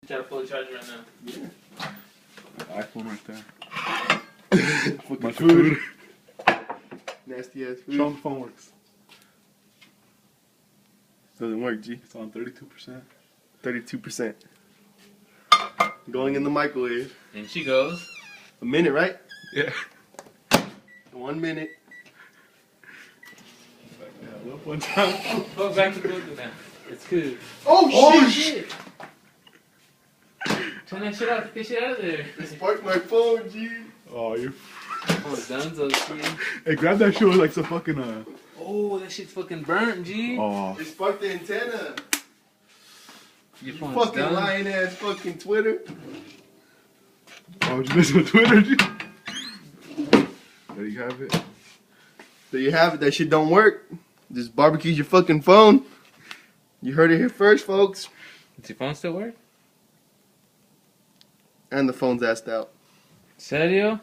Got a fully charged right now. Yeah. iPhone right there. Fucking food. Nasty ass food. Show them the phone works. Doesn't work, G. It's on 32%. 32%. Going in the microwave. And she goes. A minute, right? Yeah. 1 minute. Yeah, look one time. Go back to the cooking now. It's cool. Oh, shit! Turn that shit out. Get that shit out of there. It sparked my phone, G. Oh, you. Oh, Dunzo, G. Hey, grab that shit with like some fucking Oh, that shit's fucking burnt, G. Oh. It sparked the antenna. Your You phone's fucking done. lying ass fucking Twitter. Oh, did you miss on Twitter, G? There you have it. There you have it. That shit don't work. Just barbecues your fucking phone. You heard it here first, folks. Does your phone still work? And the phone's assed out. Serio?